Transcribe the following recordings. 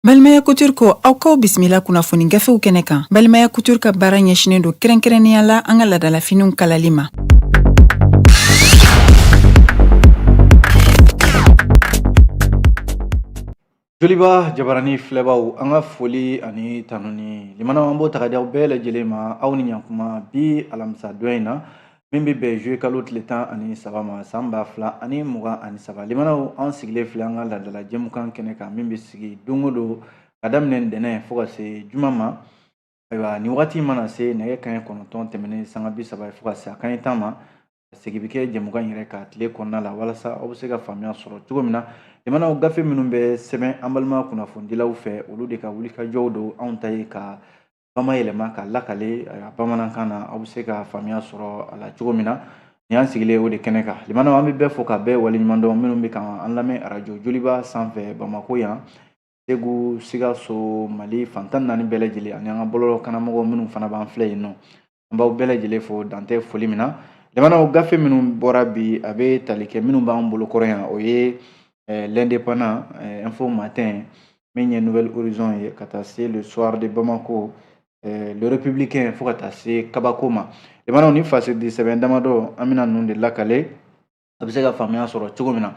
Balimaya Couture ko aw kaw bisimila kunnafoni gafew kɛnɛ kan. Balimaya Couture ka baara ɲɛsinen don kɛrɛnkɛrɛnnenya la an ka ladalafiniw kalali ma. Joliba jabarani filɛbaw an ka foli ani tanuni limana an b'o ta ka di aw bɛɛ lajɛlen ma aw ni ɲankuma bi alamisa don in na min bɛ bɛn juillet kalo tile 13 ma san 2023 limanaw an sigilen filɛ an ka ladala jɛmukan kɛnɛ kan min bɛ sigi don o don ka daminɛ ntɛnɛn fo ka se juma ma. Ayiwa ni wagati mana se nɛgɛ kanɲɛ 9 tɛmɛnen sanga 30 fo ka se a kanɲɛ 10 ma segin bɛ kɛ jɛmukan yɛrɛ ka tile kɔnɔna la walasa aw bɛ se ka faamuya sɔrɔ cogo min na. Limanaw gafe minnu bɛ sɛbɛn an balima kunnafonidilaw fɛ olu de ka wulikajɔw don anw ta ye ka bamayɛlɛma ka lakale bamanankan na aw bɛ se ka faamuya sɔrɔ a la cogo min na ni an sigilen o de kɛnɛ kan. Limanaw an bɛ bɛɛ fɔ ka bɛɛ waleɲuman dɔn minnu bɛ kan an lamɛn arajo Joliba sanfɛ Bamako yan Segu Sikaso Mali fantan naani bɛɛ lajɛlen ani an ka bɔlɔlɔ kanamɔgɔw minnu fana b'an filɛ yen nɔ an b'aw bɛɛ lajɛlen fo dantɛ foli min na. Limanaw gafe minnu bɔra bi a bɛ tali kɛ minnu b'an bolo kɔrɔ yan o ye l'indépendant info matin min ye Nouvelle Horizon ye ka taa se le soir de Bamako le républicain fo ka taa se kabako ma. Limanaw ni fasidi sɛbɛn damadɔ an bɛna ninnu de lakale a bɛ se ka faamuya sɔrɔ cogo min na.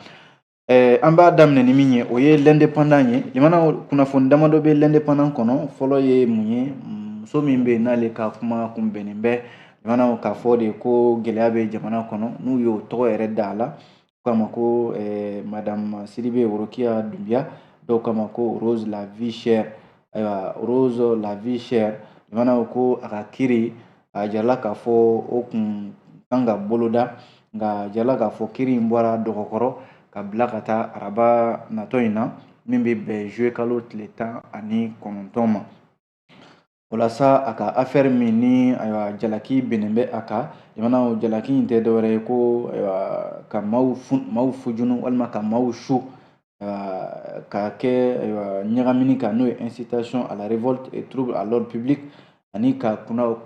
An b'a daminɛ ni min ye o ye l'indépendant ye. Limanaw kunnafoni damadɔ bɛ l'indépendant kɔnɔ fɔlɔ ye mun ye muso min bɛ yen n'ale ka kuma kunbɛnnen bɛ limanaw k'a fɔ de ko gɛlɛya bɛ jamana kɔnɔ n'u y'o tɔgɔ yɛrɛ da a la kama ko madame Sidibe Worokiya Dumbiya dɔw kama ko Rose la vie chère ayiwa Rose la vie chère limanaw ko a ka kiri a jarala k'a fɔ o kun kan ka boloda nka jarala k'a fɔ kiri in bɔra dɔgɔkɔrɔ ka bila ka taa araba natɔ in na min bɛ bɛn juillet kalo tile 19 ma. Walasa a ka affaire min ni ayiwa jalaki bɛnnen bɛ a kan limanaw jalaki in tɛ dɔwɛrɛ ye ko ayiwa ka maaw fujunu walima ka maaw su ka kɛ ayiwa ɲagamini kan n'o ye incitation à la révolte et trouble à l'ordre public ani ka kumaw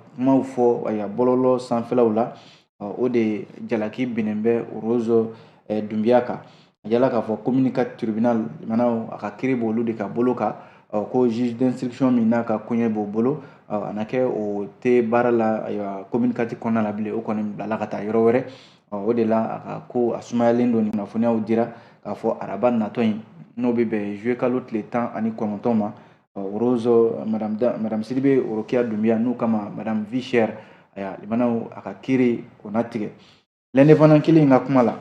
fɔ ayiwa bɔlɔlɔ sanfɛlaw la o de jalaki bɛnnen bɛ Rose Dumbiya kan. A yala k'a fɔ communicat tribunal limanaw a ka kiri b'olu de ka bolo kan ko juge d'instruction min n'a ka koɲɛ b'o bolo a na kɛ o tɛ baara la ayiwa communicati kɔnɔna la bilen o kɔni bilala ka taa yɔrɔ wɛrɛ o de la a ka ko a sumayalen don ni kunnafoniyaw dira k'a fɔ araba natɔ in n'o bɛ bɛn juillet kalo tile 19 ma Rose madame Sidibe Worokiya Dumbiya n'u kama madame vie chère ayiwa limanaw a ka kiri o na tigɛ. L'indépendant kelen ka kuma la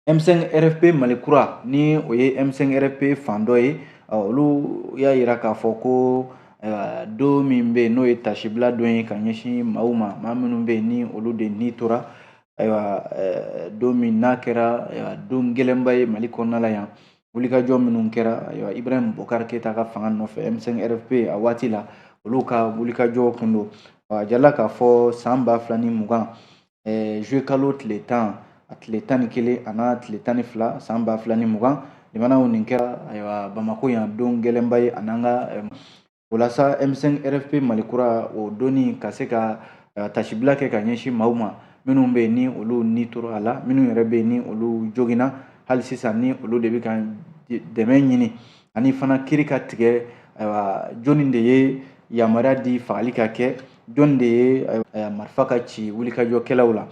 M5 RFP Malikura ni o ye M5 RFP fan dɔ ye olu y'a yira k'a fɔ ko don min bɛ yen n'o ye tasibila don ye ka ɲɛsin maaw ma maa minnu bɛ yen ni olu de ni tora ayiwa don min n'a kɛra don gɛlɛnba ye Mali kɔnɔna la yan wulikajɔ minnu kɛra ayiwa Ibrahim Bokar Keyita ka fanga nɔfɛ M5 RFP a waati la olu ka wulikajɔ kun don a jarala k'a fɔ san 2020 juillet kalo tile 10 a tile 11 a n'a tile 12 san 2020 limanaw nin kɛra ayiwa Bamako yan don gɛlɛnba ye a n'an ka walasa M5 RFP Malikura o donni ka se ka tasibila kɛ ka ɲɛsin maaw ma minnu bɛ yen ni olu ni tora a la minnu yɛrɛ bɛ yen ni olu joginna hali sisan ni olu de bɛ ka dɛmɛ ɲini ani fana kiri ka tigɛ ayiwa jɔnni de ye yamaruya di fagali ka kɛ jɔnni de ye marifa ka ci wulikajɔkɛlaw la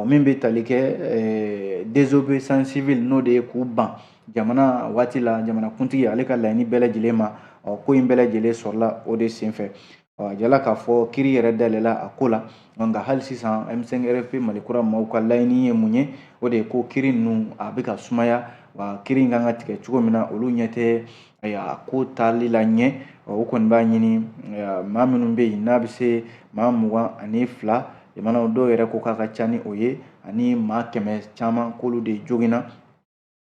min bɛ tali kɛ désobéissance civile n'o de ye k'u ban jamana waati la jamanakuntigi ale ka laɲini bɛɛ lajɛlen ma ko in bɛɛ lajɛlen sɔrɔla o de senfɛ jala k'a fɔ kiri yɛrɛ dayɛlɛla a ko la nka hali sisan M5 RFP Malikura maaw ka laɲini ye mun ye o de ye ko kiri ninnu a bɛ ka sumaya wa kiri in kan ka tigɛ cogo min na olu ɲɛ tɛ a ko tali la ɲɛ o kɔni b'a ɲini maa minnu bɛ yen n'a bɛ se maa 22 limanaw dɔw yɛrɛ ko k'a ka ca ni o ye ani maa 100 caman k'olu de joginna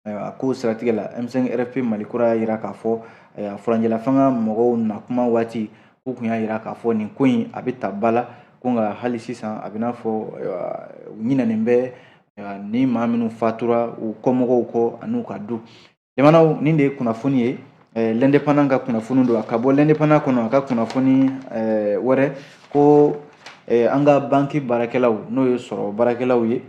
a ko siratigɛ la M5 RFP Malikura y'a yira k'a fɔ furanjɛla fanga mɔgɔw na kuma waati k'u kun y'a yira k'a fɔ nin ko in a bɛ ta ba la ko nka hali sisan a bɛ n'a fɔ u ɲinɛnen bɛ ni maa minnu fatura u kɔmɔgɔw kɔ an'u ka du. Limanaw nin de ye kunnafoni ye l'indépendant ka kunnafoni don a ka bɔ l'indépendant kɔnɔ a ka kunnafoni wɛrɛ ko an ka banki baarakɛlaw n'o ye sɔrɔ baarakɛlaw ye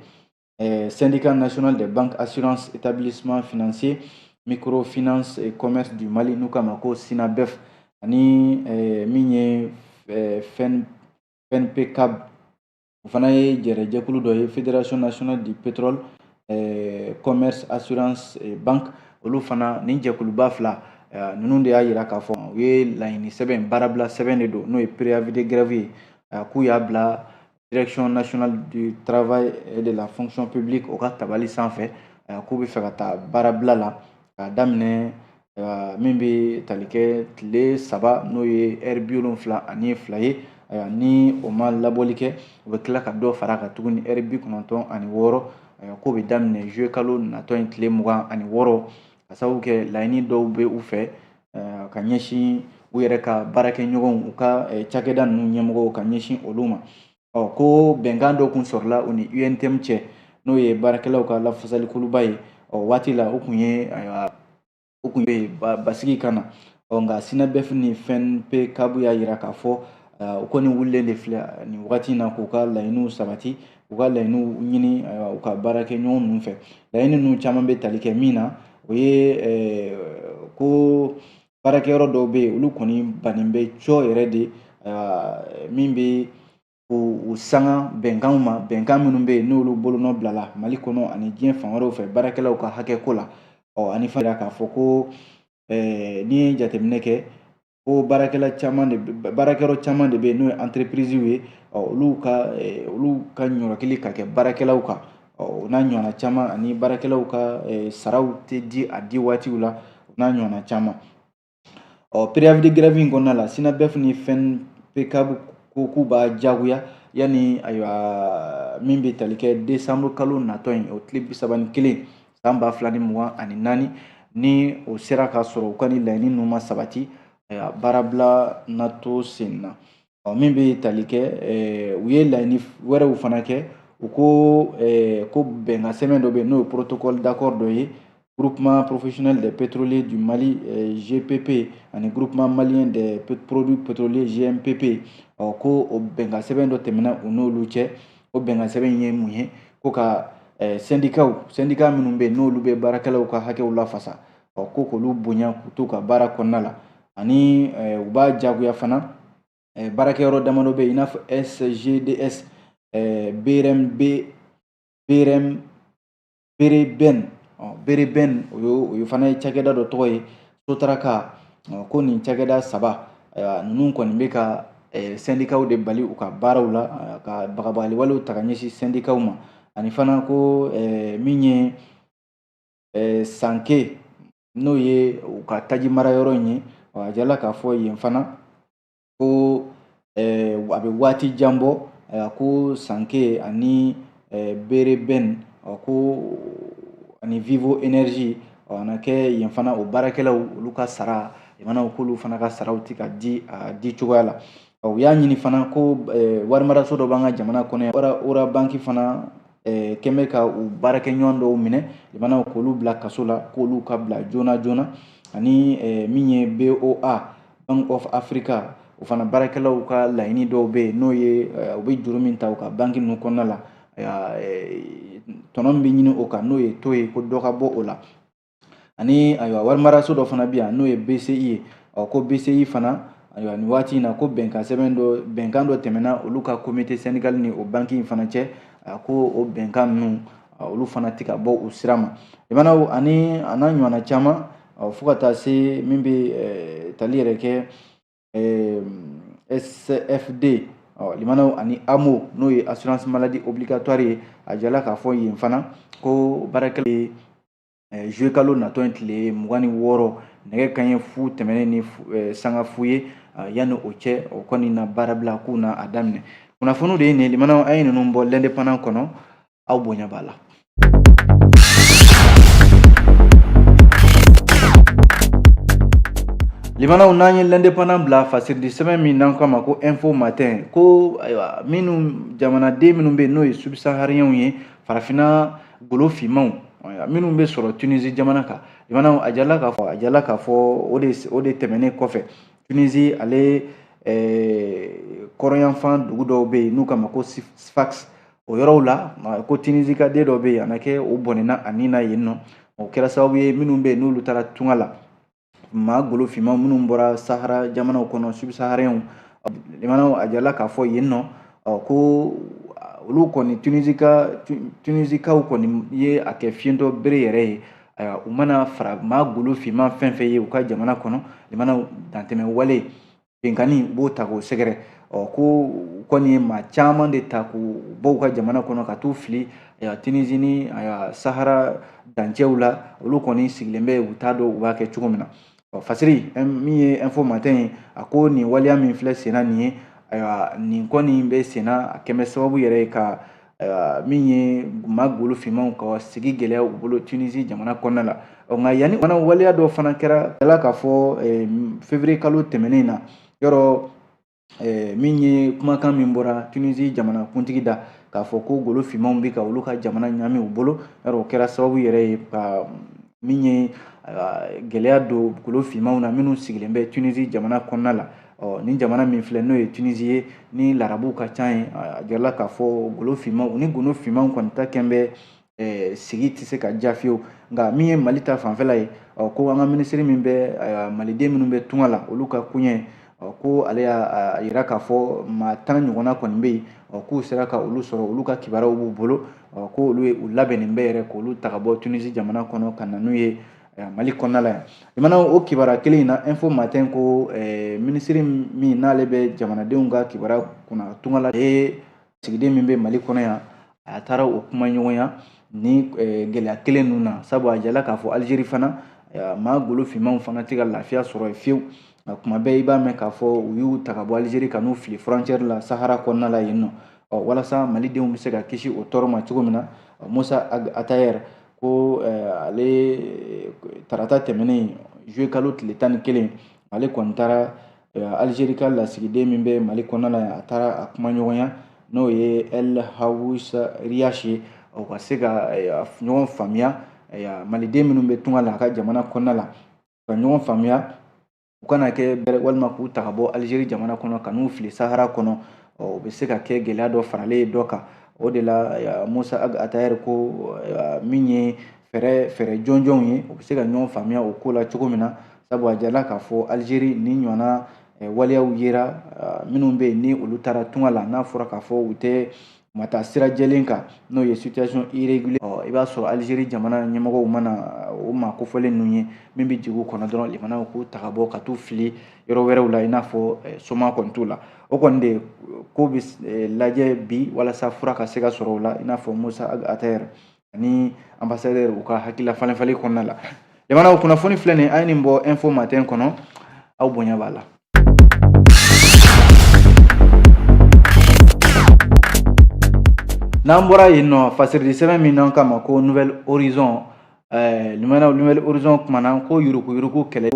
syndicat national des banques assurance établissement financier microfinance et commerce du Mali n'u k'a ma ko SINABEF ani min ye FENPECAB o fana ye jɛkulu dɔ ye Fédération nationale du pétrole commerce assurance banque olu fana nin jɛkuluba fila ninnu de y'a yira k'a fɔ u ye laɲini sɛbɛn baarabila sɛbɛn de don n'o ye préavis de grève ye k'u y'a bila direction nationale du travail et de la fonction publique o ka tabali sanfɛ k'u bɛ fɛ ka taa baarabila la k'a daminɛ min bɛ tali kɛ tile 3 n'o ye heure 72 ye ni o ma labɔli kɛ u bɛ tila ka dɔ fara kan tuguni heure 96 k'o bɛ daminɛ juillet kalo natɔ in tile 26 ka sababu kɛ laɲini dɔw bɛ u fɛ ka ɲɛsin u yɛrɛ ka baarakɛɲɔgɔnw u ka cakɛda ninnu ɲɛmɔgɔw ka ɲɛsin olu ma ko bɛnkan dɔ kun sɔrɔla u ni UNTM cɛ n'o ye baarakɛlaw ka lafasalikuluba ye waati la u kun ye basigi ka na nka SINABEF ni FENPECAB y'a yira k'a fɔ u kɔni wulilen de filɛ nin wagati in na k'u ka laɲiniw sabati u ka laɲiniw ɲini u ka baarakɛɲɔgɔn ninnu fɛ laɲini ninnu caman bɛ tali kɛ min na o ye ko baarakɛyɔrɔ dɔw bɛ yen olu kɔni bannen bɛ cɔ yɛrɛ de min bɛ u sanga bɛnkanw ma bɛnkan minnu bɛ yen n'olu bolonɔ bilala Mali kɔnɔ ani diɲɛ fan wɛrɛw fɛ baarakɛlaw ka hakɛko la ani fana k'a fɔ ko n'i ye jateminɛ kɛ ko baarakɛyɔrɔ caman de bɛ yen n'o ye entreprise ye olu ka ɲɔrɔkili ka kɛ baarakɛlaw kan o n'a ɲɔgɔnna caman ani baarakɛlaw ka saraw tɛ di a di waatiw la o n'a ɲɔgɔnna caman préavis de grève in kɔnɔna la SINABEF ni FENPECAB ko k'u b'a jagoya yanni min bɛ tali kɛ décembre kalo natɔ in o tile 31 san 2024 ni o sera ka sɔrɔ u ka ni laɲini ninnu ma sabati baarabila natɔ sen na min bɛ tali kɛ u ye laɲini wɛrɛw fana kɛ u ko bɛnkan sɛbɛn dɔ bɛ yen n'o ye protocole d'accord dɔ ye groupement professionnel des pétroliers du Mali GPP ani groupement malien des produits pétroliers GMPP ko o bɛnkan sɛbɛn dɔ tɛmɛna u n'olu cɛ o bɛnkan sɛbɛn ye mun ye ko ka syndicat minnu bɛ yen n'olu bɛ baarakɛlaw ka hakɛw lafasa ko k'olu bonya k'u to ka baara kɔnɔna la ani u b'a jagoya fana baarakɛyɔrɔ damadɔ bɛ yen i n'a fɔ SGDS Bereben o ye fana ye cakɛda dɔ tɔgɔ ye Sotaraka ko nin cakɛda 3 ninnu kɔni bɛ ka syndicats de bali u ka baaraw la ka bagabagali walew ta ka ɲɛsin syndicats ma ani fana ko min ye Sanke n'o ye u ka taji marayɔrɔ in ye a jala k'a fɔ yen fana ko a bɛ waati jan bɔ ko Sanke ani Bereben ko ani Vivo Energy na kɛ yen fana o baarakɛlaw olu ka sara mana k'olu fana ka saraw tɛ ka di cogoya la u y'a ɲini fana ko warimaraso dɔ b'an ka jamana kɔnɔ Ora banki fana kɛmɛ ka u baarakɛɲɔgɔn dɔw minɛ mana k'olu bila kaso la k'olu ka bila joona joona ani min ye BOA Bank of Africa o fana baarakɛlaw ka laɲini dɔw bɛ yen n'o ye u bɛ juru min ta u ka banki ninnu kɔnɔna la tɔnɔ min bɛ ɲini o kan n'o ye to ye ko dɔ ka bɔ o la ani warimaraso dɔ fana bɛ yan n'o ye BCI ye ko BCI fana nin waati in na ko bɛnkan dɔ tɛmɛna olu ka comité syndical ni o banki in fana cɛ ko o bɛnkan ninnu olu fana tɛ ka bɔ u sira ma ani a n'a ɲɔgɔnna caman fo ka taa se min bɛ tali yɛrɛ kɛ SFD limanaw ani AMO n'o ye assurance maladie obligatoire ye a jala k'a fɔ yen fana ko baarakɛlaw ye juillet kalo natɔ in tile 26 nɛgɛ kanɲɛ 10 tɛmɛnen ni sanga 10 ye yanni o cɛ o kɔni na baarabila k'u na a daminɛ kunnafoniw de ye nin limanaw an ye ninnu bɔ l'indépendant kɔnɔ aw bonya b'a la. Limanaw n'an ye l'indépendant bila fasiridi sɛbɛn min n'an k'a ma ko info matin ko ayiwa jamanaden minnu bɛ yen n'o ye subsahariens ye farafinna golo finmanw minnu bɛ sɔrɔ Tunisie jamana kan limanaw a jala k'a fɔ o de tɛmɛnen kɔfɛ Tunisie ale kɔrɔnyanfan dugu dɔw bɛ yen n'u k'a ma ko Sfax o yɔrɔw la ko Tunisie ka den dɔ bɛ yen a na kɛ o bɔnɛna a nin na yen nɔ o kɛra sababu ye minnu bɛ n'olu taara tunga la maa golo finman minnu bɔra Sahara jamanaw kɔnɔ subsahariens limanaw a jala k'a fɔ yen nɔ ko olu kɔni Tunisikaw kɔni ye a kɛ fiɲɛtɔ bere yɛrɛ ye u mana fara maa golo finman fɛn fɛn ye u ka jamana kɔnɔ limanaw dantɛmɛ wale benkani b'o ta k'o sɛgɛrɛ ko kɔni ye maa caman de ta k'u bɔ u ka jamana kɔnɔ ka t'u fili Tunisie ni Sahara dancɛw la olu kɔni sigilen bɛ u t'a dɔn u b'a kɛ cogo min na Fasiri min ye info matin ye a ko nin waleya min filɛ senna nin ye nin kɔni bɛ senna a kɛmɛ sababu yɛrɛ ye ka min ye maa golo finmanw ka sigi gɛlɛya u bolo Tunisie jamana kɔnɔna la nka yanni fana waleya dɔ fana kɛra k'a fɔ février kalo tɛmɛnen na yɔrɔ min ye kumakan min bɔra Tunisie jamana kuntigi da k'a fɔ ko golo finmanw bɛ ka olu ka jamana ɲami u bolo yɔrɔ o kɛra sababu yɛrɛ ye ka min ye gɛlɛya don golo finmanw na minnu sigilen bɛ Tunisie jamana kɔnɔna la ni jamana min filɛ n'o ye Tunisie ye ni larabuw ka ca ye a jirala k'a fɔ golo finmanw ni golo finmanw kɔni ta kɛn bɛ sigi tɛ se ka ja fiyewu nka min ye Mali ta fanfɛla ye ko an ka minisiri min bɛ maliden minnu bɛ tunga la olu ka koɲɛ ko ale y'a yira k'a fɔ maa 10 ɲɔgɔnna kɔni bɛ yen k'u sera ka olu sɔrɔ olu ka kibaruyaw b'u bolo ko olu ye u labɛnnen bɛ yɛrɛ k'olu ta ka bɔ Tunisie jamana kɔnɔ ka na n'u ye Mali kɔnɔna la yan limanaw o kibaruya kelen in na info matin ko minisiri min n'ale bɛ jamanadenw ka kibaruya kunna tunga la sigiden min bɛ Mali kɔnɔ yan a taara o kuma ɲɔgɔnya ni gɛlɛya kelen ninnu na sabu a jala k'a fɔ Algérie fana maa golo finmanw fana tɛ ka lafiya sɔrɔ yen fiyewu kuma bɛɛ i b'a mɛn k'a fɔ u y'u ta ka bɔ Algérie ka n'u fili frontière la Sahara kɔnɔna la yen nɔ walasa malidenw bɛ se ka kisi o tɔɔrɔ ma cogo min na Musa Atayer ko ale tarata tɛmɛnen juillet kalo tile 11 ale kɔni taara Algérie ka lasigiden min bɛ Mali kɔnɔna la a taara a kuma ɲɔgɔnya n'o ye El Hawoussa Riache ye ka se ka ɲɔgɔn faamuya maliden minnu bɛ tunga la a ka jamana kɔnɔna la ka ɲɔgɔn faamuya u kana kɛ bɛrɛ walima k'u ta ka bɔ Algérie jamana kɔnɔ ka n'u fili Sahara kɔnɔ o bɛ se ka kɛ gɛlɛya dɔ faralen dɔ kan o de la Musa Atayer ko min ye fɛɛrɛ jɔnjɔnw ye u bɛ se ka ɲɔgɔn faamuya o ko la cogo min na sabu a jala k'a fɔ Algérie ni ɲɔgɔnna waleyaw yera minnu bɛ yen ni olu taara tunga la n'a fɔra k'a fɔ u tɛ ma taa sira jɛlen kan n'o ye situation irrégulière i b'a sɔrɔ Algérie jamana ɲɛmɔgɔw mana o maa kofɔlen ninnu ye min bɛ jigin u kɔnɔ dɔrɔn limanaw k'u ta ka bɔ ka t'u fili yɔrɔ wɛrɛw la i n'a fɔ soma kɔni t'u la o kɔni de ko bɛ lajɛ bi walasa fura ka se ka sɔrɔ o la i n'a fɔ Musa Atayer ani ambassadeur u ka hakilila falenfalen kɔnɔna la limanaw kunnafoni filɛ nin a ye nin bɔ info matin kɔnɔ aw bonya b'a la. N'an bɔra yen nɔ fasiridi sɛbɛn min n'an kama ko Nouvelle Horizon limanaw Nouvelle Horizon kumana ko yuruku kɛlɛ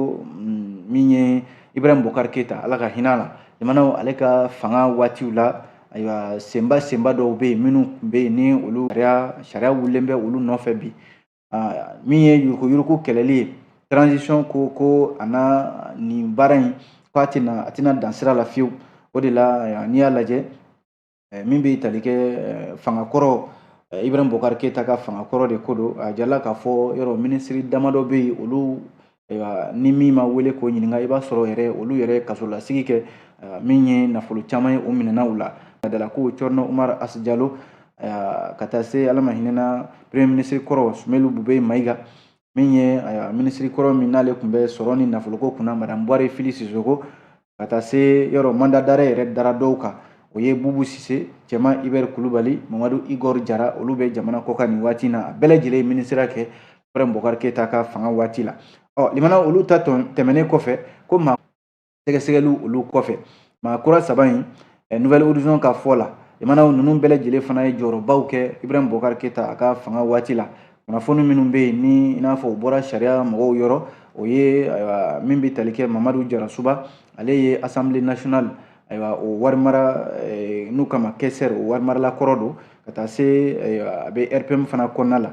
min ye Ibrahim Boubacar Keita ala ka hinɛ la limanaw ale ka fanga waatiw la ayiwa senba dɔw bɛ yen minnu tun bɛ yen ni olu sariya wulilen bɛ olu nɔfɛ bi min ye yuruku kɛlɛli ye transition ko a na nin baara in ko a tɛna dan sira la fiyewu o de la n'i y'a lajɛ min bɛ tali kɛ fangakɔrɔ Ibrahim Boubacar Keita ka fangakɔrɔ de ko don a jala k'a fɔ yɔrɔ minisiri damadɔ bɛ yen olu ni min ma wele k'o ɲininka i b'a sɔrɔ yɛrɛ olu yɛrɛ kasolasigi kɛ min ye nafolo caman ye o minɛna u la dala ko Cɔrɔnɔ Umar As Jalo ka taa se ala ma hinɛna premier ministre kɔrɔ Sumelu Bube Mayiga min ye ministre kɔrɔ min n'ale tun bɛ sɔrɔ ni nafoloko kunna madame Bɔre Fili Sisoko ka taa se yɔrɔ mandat d'arrêt yɛrɛ dara dɔw kan o ye Bubu Sise Cɛma Iber Kulubali Mamadu Igor Jara olu bɛ jamana kɔkan nin waati na a bɛɛ lajɛlen ministre kɛ Ibrahim Boubacar Keita ka fanga waati la limana olu ta tɛmɛnen kɔfɛ ko maa sɛgɛsɛgɛliw olu kɔfɛ maa kura saba in Nouvelle Horizon ka fɔ la limanaw ninnu bɛɛ lajɛlen fana ye jɔyɔrɔbaw kɛ Ibrahim Boubacar Keita a ka fanga waati la kunnafoni minnu bɛ yen ni i n'a fɔ u bɔra sariya mɔgɔw yɔrɔ o ye min bɛ tali kɛ Mamadu Jarasuba ale ye Assemblée nationale ayiwa o wari mara n'u kama kɛsɛr o wari marala kɔrɔ don ka taa se a bɛ RPM fana kɔnɔna la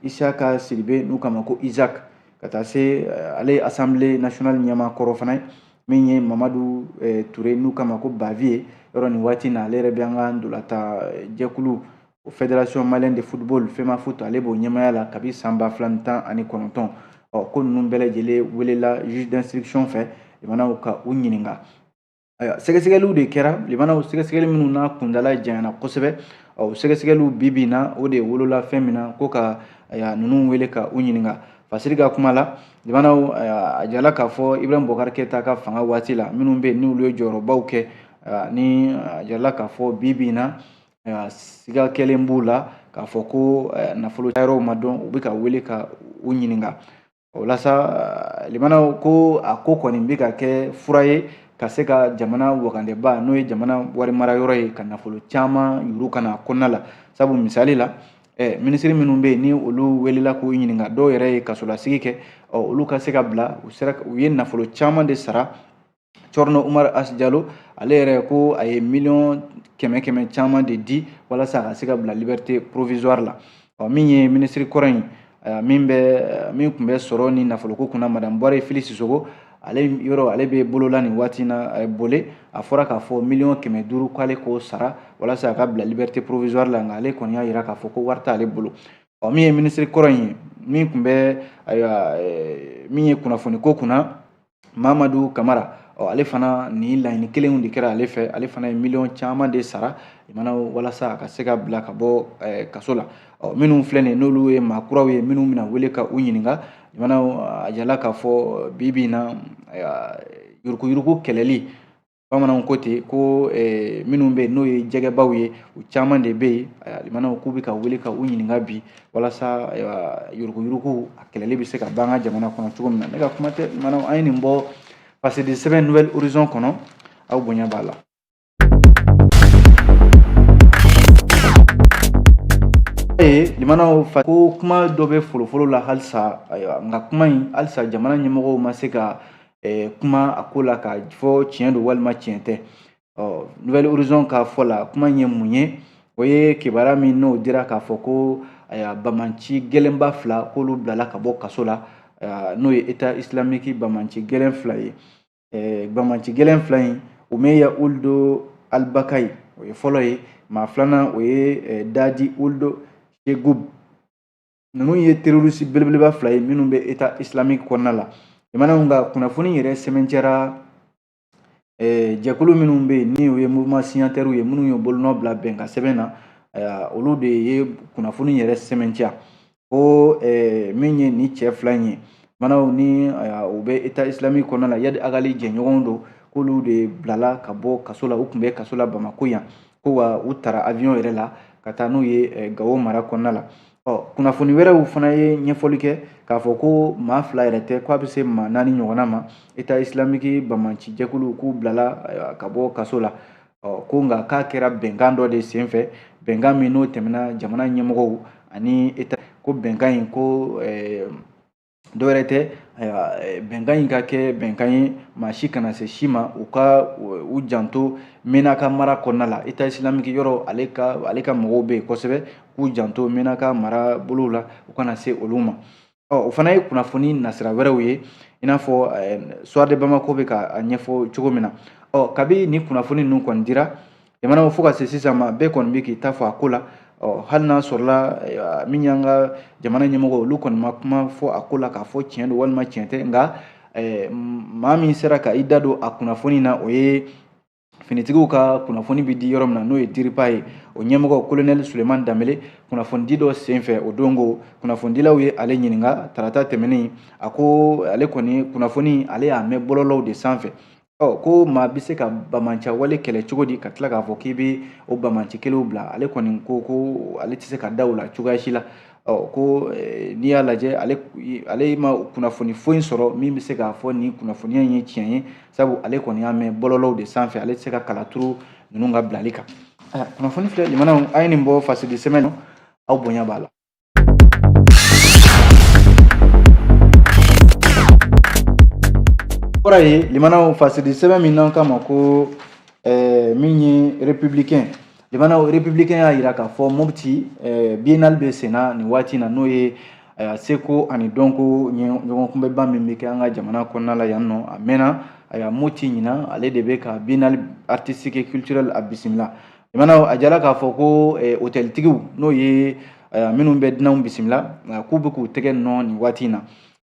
Isaka Sidibe n'u kama ko Isaac ka taa se ale ye Assemblée nationale ɲɛmaa kɔrɔ fana ye min ye Mamadu Touré n'u kama ko Bavier yɔrɔ nin waati na ale yɛrɛ bɛ an ka ndolata jɛkulu fédération malienne de football FEMA Foot ale b'o ɲɛmaya la kabi san 2019 ko ninnu bɛɛ lajɛlen welela juge d'instruction fɛ limanaw ka u ɲininka sɛgɛsɛgɛliw de kɛra limanaw sɛgɛsɛgɛli minnu n'a kundala janyana kosɛbɛ sɛgɛsɛgɛliw bibi na o de wolola fɛn min na ko ka ninnu wele ka u ɲininka Fasiri ka kuma la limanaw a jala k'a fɔ Ibrahim Boubacar Keita ka fanga waati la minnu bɛ n'olu ye jɔyɔrɔbaw kɛ ni a jala k'a fɔ bibi na siga kɛlen b'u la k'a fɔ ko nafolo cayɔrɔw ma dɔn u bɛ ka wele ka u ɲininka o la sa limanaw ko a ko kɔni bɛ ka kɛ fura ye ka se ka jamana wagandeba n'o ye jamana wari mara yɔrɔ ye ka nafolo caman yuru kana kɔnɔna la sabu misali la minisiri minnu bɛ yen ni olu welela k'u ɲininka dɔw yɛrɛ ye kasolasigi kɛ olu ka se ka bila u ye nafolo caman de sara Corno Umar As Diallo ale yɛrɛ ko a ye miliyɔn kɛmɛ kɛmɛ caman de di walasa a ka se ka bila liberté provisoire la min ye minisiri kɔrɔ in min kun bɛ sɔrɔ ni nafoloko kunna Madame Bɔre Fili Sisoko ale bɛ bolola nin waati na Bole a fɔra k'a fɔ miliyɔn 500 k'ale k'o sara walasa a ka bila liberté provisoire la nka ale kɔni y'a jira k'a fɔ ko wari t'ale bolo min ye minisiri kɔrɔ in ye min kun bɛ min ye kunnafoni ko kunna Mamadu Kamara ale fana ni laɲini kelenw de kɛra ale fɛ ale fana ye miliyɔn caman de sara walasa a ka se ka bila ka bɔ kaso la minnu filɛ nin n'olu ye maakuraw ye minnu bɛna wele ka u ɲininka a jala k'a fɔ bibi na yuruguyurugu kɛlɛli bamananw ko ten ko minnu bɛ n'o ye jɛgɛbaw ye u caman de bɛ yen k'u bɛ ka wele ka u ɲininka bi walasa yuruguyurugu a kɛlɛli bɛ se ka ban an ka jamana kɔnɔ cogo min na ne ka kuma tɛ an ye nin bɔ parce que sɛbɛn Nouvelle Horizon kɔnɔ aw bonya b'a la limanaw fa ko kuma dɔ bɛ folofolo la halisa nka kuma in halisa jamana ɲɛmɔgɔw ma se ka kuma a ko la ka fɔ tiɲɛ don walima tiɲɛ tɛ Nouvelle Horizon ka fɔ la kuma in ye mun ye o ye kibaruya min n'o dira k'a fɔ ko bamanci gɛlɛnba 2 k'olu bilala ka bɔ kaso la n'o ye État islamique bamanci gɛlɛn 2 ye bamanci gɛlɛn 2 in Umeya Uldo Albakayi o ye fɔlɔ ye maa filanan o ye Dadi Uldo Shegub ninnu ye terroriste belebeleba 2 ye minnu bɛ État islamique kɔnɔna la limanaw ka kunnafoni yɛrɛ sɛbɛntiyara jɛkulu minnu bɛ yen ni o ye mouvement signataires ye minnu ye bolonɔ bila bɛnkan sɛbɛn na olu de ye kunnafoni yɛrɛ sɛbɛntiya ko min ye ni cɛ 2 in ye limanaw ni u bɛ État islamique kɔnɔna la yadi agali jɛɲɔgɔnw don k'olu de bilala ka bɔ kaso la u tun bɛ kaso la Bamako yan ko wa u taara avion yɛrɛ la ka taa n'u ye Gawo mara kɔnɔna la kunnafoni wɛrɛw fana ye ɲɛfɔli kɛ k'a fɔ ko maa 2 yɛrɛ tɛ k'a bɛ se maa 4 ɲɔgɔnna ma État islamique bamanci jɛkulu k'u bilala ka bɔ kaso la ko nka k'a kɛra bɛnkan dɔ de senfɛ bɛnkan min n'o tɛmɛna jamana ɲɛmɔgɔw ani État ko bɛnkan in ko dɔwɛrɛ tɛ bɛnkan in ka kɛ bɛnkan ye maa si kana se si ma u ka u janto Menaka mara kɔnɔna la État islamique yɔrɔ ale ka mɔgɔw bɛ yen kosɛbɛ k'u janto Menaka mara bolo la u kana se olu ma o fana ye kunnafoni nasira wɛrɛw ye i n'a fɔ Soir de Bamako bɛ ka ɲɛfɔ cogo min na kabi ni kunnafoni ninnu kɔni dira jamanaw fo ka se sisan ma bɛɛ kɔni bɛ k'i ta fɔ a ko la hali n'a sɔrɔla min y'an ka jamana ɲɛmɔgɔ olu kɔni ma kuma fɔ a ko la k'a fɔ tiɲɛ don walima tiɲɛ tɛ nka maa min sera ka i da don a kunnafoni na o ye finitigiw ka kunnafoni bɛ di yɔrɔ min na n'o ye diriba ye o ɲɛmɔgɔ colonel Suleman Danbele kunnafonidi dɔ senfɛ o dongo kunnafonidilaw ye ale ɲininka tarata tɛmɛnen a ko ale kɔni kunnafoni ale y'a mɛn bɔlɔlɔw de sanfɛ ko maa bɛ se ka bamanca wale kɛlɛ cogo di ka tila k'a fɔ k'i bɛ o bamanci kelenw bila ale kɔni ko ale tɛ se ka da o la cogoya si la ko n'i y'a lajɛ ale ma kunnafoni foyi sɔrɔ min bɛ se k'a fɔ nin kunnafoniya in ye tiɲɛ ye sabu ale kɔni y'a mɛn bɔlɔlɔw de sanfɛ ale tɛ se ka kalaturu ninnu ka bilali kan kunnafoni filɛ limanaw a ye nin bɔ fasidi sɛmɛn aw bonya b'a la. Kɔrɔ ye limanaw fasidi sɛbɛn min n'an kama ko min ye républicain limanaw républicain y'a jira k'a fɔ Mopti biennale bɛ senna nin waati na n'o ye seko ani dɔnko ɲɔgɔn kunbɛba min bɛ kɛ an ka jamana kɔnɔna la yan nɔ a mɛnna a y'a Mopti ɲina ale de bɛ ka biennale artistique et culturel a bisimila limana a jala k'a fɔ ko hôtel tigiw n'o ye minnu bɛ dunanw bisimila k'u bɛ k'u tɛgɛ nɔ nin waati in na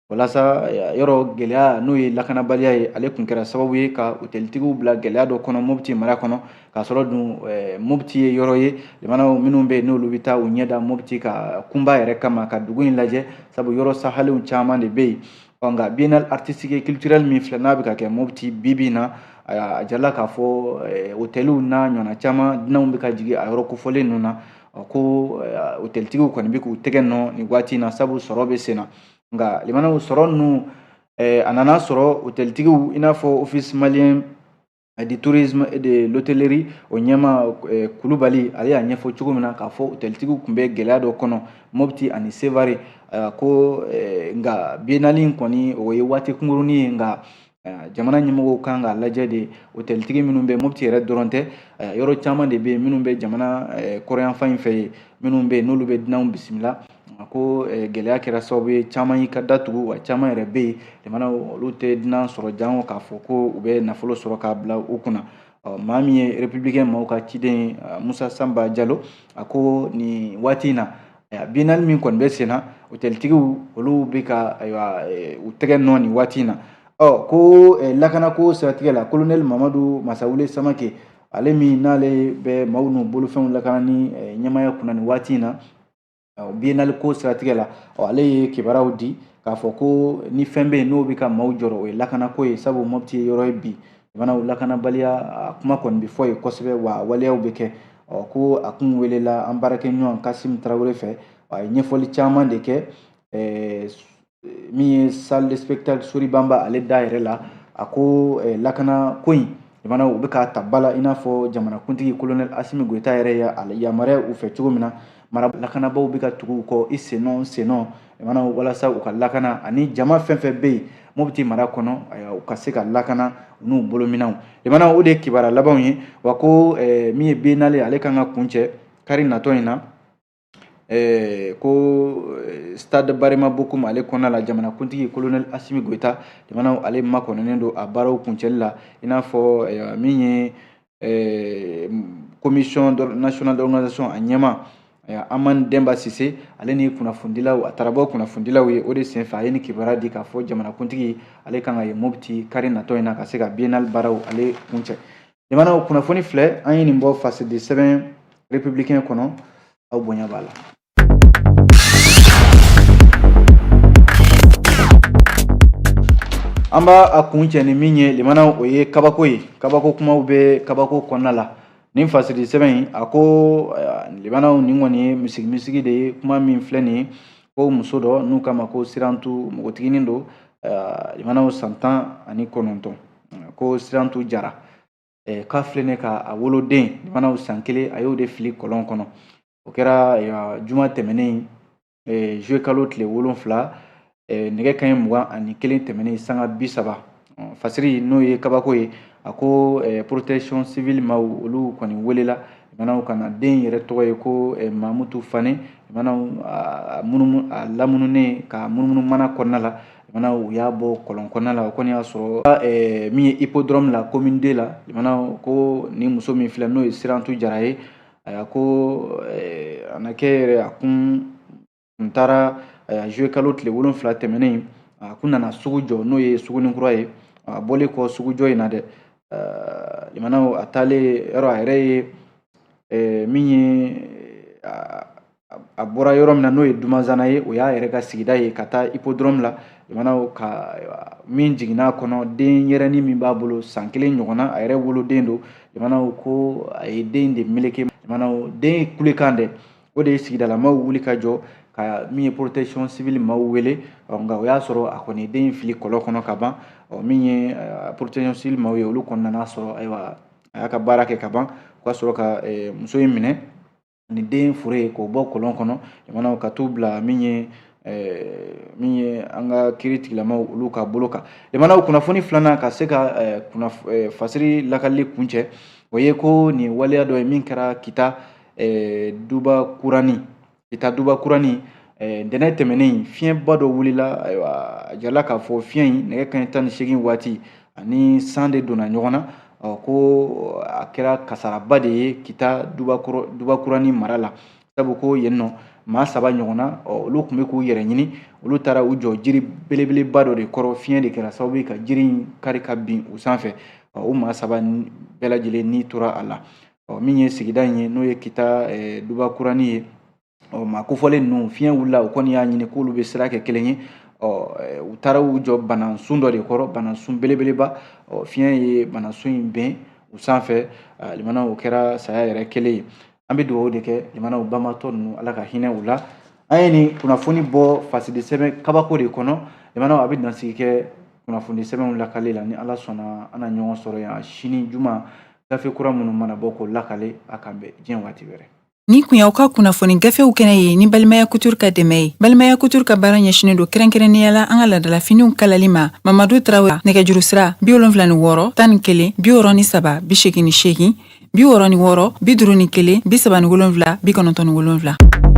walasa yɔrɔ gɛlɛya n'o ye lakanabaliya ye ale tun kɛra sababu ye ka hôtel tigiw bila gɛlɛya dɔ kɔnɔ Mopti mara kɔnɔ k'a sɔrɔ dun Mopti ye yɔrɔ ye limanaw minnu bɛ n'olu bɛ taa u ɲɛda Mopti ka kunba yɛrɛ kama ka dugu in lajɛ sabu yɔrɔ sahalenw caman de bɛ yen nka biennale artistique et culturelle min filɛ n'a bɛ ka kɛ Mopti bi na a jala k'a fɔ hôteliw n'a ɲɔgɔnna caman dunanw bɛ ka jigin a yɔrɔ kofɔlen ninnu na ko hôteltigiw kɔni bɛ k'u tɛgɛ nɔ nin waati in na sabu sɔrɔ bɛ sen na nka limanaw sɔrɔ ninnu a nana sɔrɔ hôteltigiw i n'a fɔ office malien du tourisme et de l'hôtellerie o ɲɛma Kulubali ale y'a ɲɛfɔ cogo min na k'a fɔ hôteltigiw tun bɛ gɛlɛya dɔ kɔnɔ Mopti ani Sevare ko nka biennale in kɔni o ye waati kunkurunin ye nka jamana ɲɛmɔgɔw kan k'a lajɛ de hôteltigi minnu bɛ Mopti yɛrɛ dɔrɔn tɛ yɔrɔ caman de bɛ yen minnu bɛ jamana kɔrɔyanfan in fɛ yen minnu bɛ yen n'olu bɛ dunanw bisimila ko gɛlɛya kɛra sababu ye caman y'i ka datugu wa caman yɛrɛ bɛ yen jamana olu tɛ dunan sɔrɔ jango k'a fɔ ko u bɛ nafolo sɔrɔ k'a bila u kunna maa min ye républicain maaw ka ciden Musa Sanba Jalo a ko nin waati in na biennale min kɔni bɛ sen na hôteltigiw olu bɛ ka u tɛgɛ nɔ nin waati in na ko lakanako siratigɛ la colonel Mamadu Masawule Samake ale min n'ale bɛ maaw n'u bolofɛnw lakana ni ɲɛmaya kunna nin waati in na biennale ko siratigɛ la ale ye kibaruyaw di k'a fɔ ko ni fɛn bɛ yen n'o bɛ ka maaw jɔrɔ o ye lakanako ye sabu Mopti ye yɔrɔ ye bi jamanaw lakanabaliya kuma kɔni bɛ fɔ ye kosɛbɛ wa waleyaw bɛ kɛ ko a kun welela an baarakɛɲɔgɔn Kasim Tarawele fɛ a ye ɲɛfɔli caman de kɛ min ye salle de spectacle Soribamba ale da yɛrɛ la a ko lakana ko in jamanaw u bɛ ka ta ba la i n'a fɔ jamanakuntigi colonel Asimi Goyita yɛrɛ ye yamaruya u fɛ cogo min na lakanabaw bɛ ka tugu u kɔ i sennɔ jamanaw walasa u ka lakana ani jama fɛn fɛn bɛ yen Mopti mara kɔnɔ u ka se ka lakana n'u bolominɛnw jamanaw o de ye kibaruya labanw ye wa ko min ye biennale ale kan ka kuncɛ kari natɔ in na ko stade Barima Bokum ale kɔnɔna la jamanakuntigi colonel Asimi Goyita jamanaw ale makɔnɔnen don a baaraw kuncɛli la i n'a fɔ min ye commission nationale d'organisation a ɲɛma Amani Demba Sise ale ni kunnafonidilaw a taara bɔ kunnafonidilaw ye o de senfɛ a ye ni kibaruya di k'a fɔ jamanakuntigi ale kan ka ye Mopti kari natɔ in na ka se ka biennale baaraw ale kuncɛ jamanaw kunnafoni filɛ an ye nin bɔ façade sɛbɛn républicain kɔnɔ aw bonya b'a la. An b'a a kun cɛ ni min ye limanaw o ye kabako ye kabako kumaw bɛ kabako kɔnɔna la nin fasiri sɛbɛn in a ko limanaw nin kɔni ye misigi de ye kuma min filɛ nin ye ko muso dɔ n'u kama ko Sirantu npogotiginin don limanaw san 19 ko Sirantu Jara k'a filɛ ne ka a woloden limanaw san 1 a y'o de fili kɔlɔn kɔnɔ o kɛra juma tɛmɛnen juillet kalo tile 7 nɛgɛ kanɲɛ 21 tɛmɛnen sanga 30 fasiri n'o ye kabako ye a ko protection civile maaw olu kɔni welela jamanaw kana den yɛrɛ tɔgɔ ye ko Mamutu Fane jamanaw a lamununen ka munumunu mana kɔnɔna la jamanaw u y'a bɔ kɔlɔn kɔnɔna la o kɔni y'a sɔrɔ min ye hippodrome la commune 2 la jamanaw ko ni muso min filɛ n'o ye Sirantu Jara ye ko a na kɛ yɛrɛ a kun taara juillet kalo tile 7 tɛmɛnen a kun nana sugu jɔ n'o ye Sugunikura ye a bɔlen kɔ sugu jɔ in na dɛ limanaw a taalen yɔrɔ a yɛrɛ ye min ye a bɔra yɔrɔ min na n'o ye Dumazana ye o y'a yɛrɛ ka sigida ye ka taa hippodrome la limanaw ka min jiginna kɔnɔ den yɛrɛni min b'a bolo san 1 ɲɔgɔnna a yɛrɛ woloden don limanaw ko a ye den de meleke limanaw den kulekan dɛ o de ye sigidalamaw wuli ka jɔ ka min ye protection civile maaw wele nka o y'a sɔrɔ a kɔni den fili kɔlɔn kɔnɔ ka ban min ye protection civile maaw ye olu kɔni nana sɔrɔ ayiwa a y'a ka baara kɛ ka ban o ka sɔrɔ ka muso in minɛ ni den fure k'o bɔ kɔlɔn kɔnɔ jamanaw ka t'u bila min ye an ka kiiri tigilamaw olu ka bolo kan jamanaw kunnafoni filanan ka se ka fasiri lakalili kuncɛ o ye ko nin waleya dɔ ye min kɛra Kita Duba Kurani ntɛnɛn tɛmɛnen fiɲɛba dɔ wulila ayiwa a jala k'a fɔ fiɲɛ in nɛgɛ kanɲɛ 18 waati ani san de donna ɲɔgɔn na ko a kɛra kasaraba de ye kita dubakurani mara la sabu ko yen nɔ maa 3 ɲɔgɔnna olu tun bɛ k'u yɛrɛ ɲini olu taara u jɔ jiri belebeleba dɔ de kɔrɔ fiɲɛ de kɛra sababu ka jiri in kari ka bin u sanfɛ o maa 3 bɛɛ lajɛlen ni tora a la min ye sigida in ye n'o ye kita dubakurani ye maa kofɔlen ninnu fiɲɛ wulila u kɔni y'a ɲini k'olu bɛ sira kɛ kelen ye u taara u jɔ banasun dɔ de kɔrɔ banasun belebeleba fiɲɛ ye banasun in bɛn u sanfɛ limana o kɛra saya yɛrɛ kelen ye an bɛ dugawu de kɛ limana banbatɔ ninnu ala ka hinɛ u la an ye nin kunnafoni bɔ fasidi sɛbɛn kabako de kɔnɔ limana a bɛ dansigi kɛ kunnafoni sɛbɛnw lakale la ni ala sɔnna an na ɲɔgɔn sɔrɔ yan sini juma gafe kura minnu mana bɔ k'o lakale a kan bɛn diɲɛ waati wɛrɛ. Ni kun y'aw ka kunnafoni gafew kɛnɛ ye ni Balimaya Couture ka dɛmɛ ye. Balimaya Couture ka baara ɲɛsinen don kɛrɛnkɛrɛnnenya la an ka ladalafiniw kalali ma. Mamadu Traore nɛgɛjuru sira 76 11 63 88 66 66 51 51 37 97